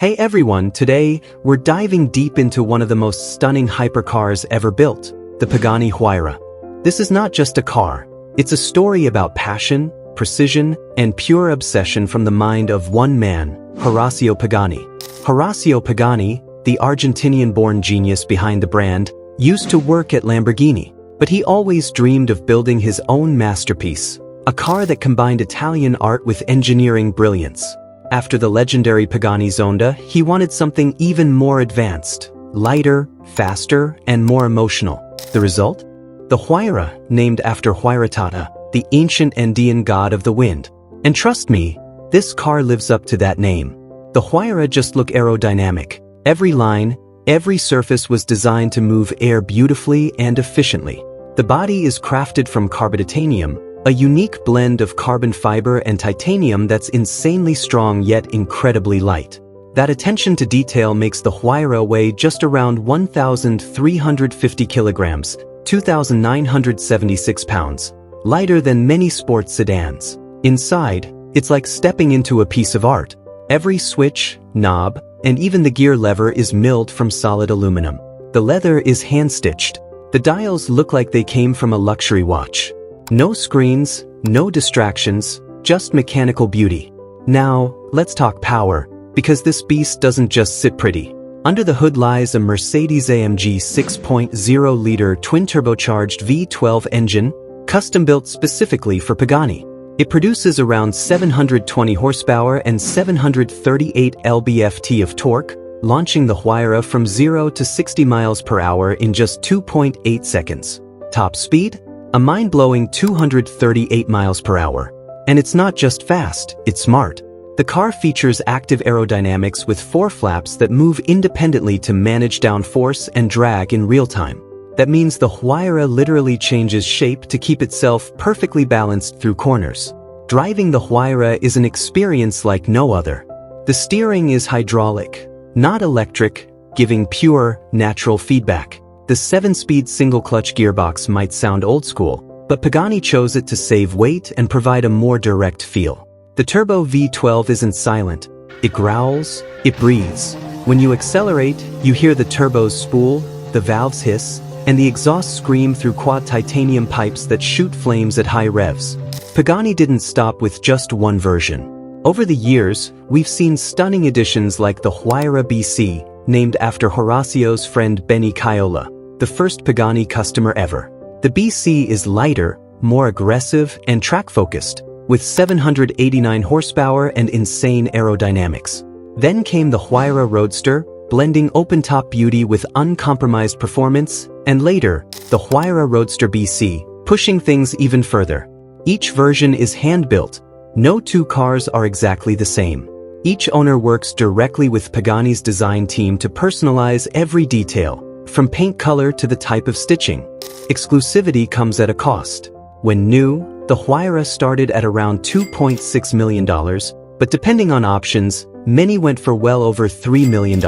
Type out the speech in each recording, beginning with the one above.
Hey everyone, today we're diving deep into one of the most stunning hypercars ever built, the Pagani Huayra. This is not just a car, it's a story about passion, precision, and pure obsession from the mind of one man, Horacio Pagani. Horacio Pagani, the Argentinian-born genius behind the brand, used to work at Lamborghini, but he always dreamed of building his own masterpiece, a car that combined Italian art with engineering brilliance. After the legendary Pagani Zonda, he wanted something even more advanced, lighter, faster, and more emotional. The result? The Huayra, named after Huayratata, the ancient Andean god of the wind. And trust me, this car lives up to that name. The Huayra just look aerodynamic. Every line, every surface was designed to move air beautifully and efficiently. The body is crafted from carbonitanium, a unique blend of carbon fiber and titanium that's insanely strong yet incredibly light. That attention to detail makes the Huayra weigh just around 1,350 kilograms, 2,976 pounds, lighter than many sports sedans. Inside, it's like stepping into a piece of art. Every switch, knob, and even the gear lever is milled from solid aluminum. The leather is hand-stitched. The dials look like they came from a luxury watch. No screens, no distractions, just mechanical beauty. Now, let's talk power, because this beast doesn't just sit pretty. Under the hood lies a Mercedes-AMG 6.0-liter twin-turbocharged V12 engine, custom-built specifically for Pagani. It produces around 720 horsepower and 738 lb-ft of torque, launching the Huayra from 0 to 60 miles per hour in just 2.8 seconds. Top speed? A mind-blowing 238 miles per hour. And it's not just fast, it's smart. The car features active aerodynamics with 4 flaps that move independently to manage downforce and drag in real time. That means the Huayra literally changes shape to keep itself perfectly balanced through corners. Driving the Huayra is an experience like no other. The steering is hydraulic, not electric, giving pure, natural feedback. The 7-speed single-clutch gearbox might sound old school, but Pagani chose it to save weight and provide a more direct feel. The turbo V12 isn't silent. It growls, it breathes. When you accelerate, you hear the turbos spool, the valves hiss, and the exhaust scream through quad titanium pipes that shoot flames at high revs. Pagani didn't stop with just one version. Over the years, we've seen stunning additions like the Huayra BC, named after Horacio's friend Benny Caiola, the first Pagani customer ever. The BC is lighter, more aggressive, and track-focused, with 789 horsepower and insane aerodynamics. Then came the Huayra Roadster, blending open-top beauty with uncompromised performance, and later, the Huayra Roadster BC, pushing things even further. Each version is hand-built. No two cars are exactly the same. Each owner works directly with Pagani's design team to personalize every detail, from paint color to the type of stitching. Exclusivity comes at a cost. When new, the Huayra started at around $2.6 million, but depending on options, many went for well over $3 million.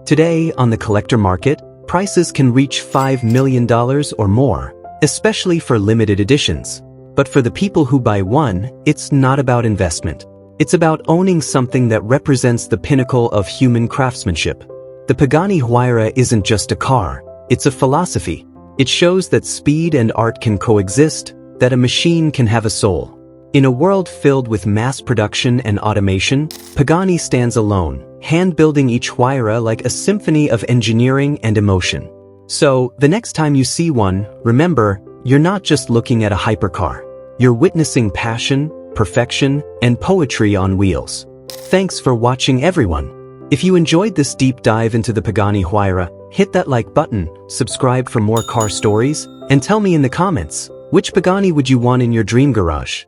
Today, on the collector market, prices can reach $5 million or more, especially for limited editions. But for the people who buy one, it's not about investment. It's about owning something that represents the pinnacle of human craftsmanship. The Pagani Huayra isn't just a car, it's a philosophy. It shows that speed and art can coexist, that a machine can have a soul. In a world filled with mass production and automation, Pagani stands alone, hand-building each Huayra like a symphony of engineering and emotion. So, the next time you see one, remember, you're not just looking at a hypercar. You're witnessing passion, perfection, and poetry on wheels. Thanks for watching, everyone. If you enjoyed this deep dive into the Pagani Huayra, hit that like button, subscribe for more car stories, and tell me in the comments, which Pagani would you want in your dream garage?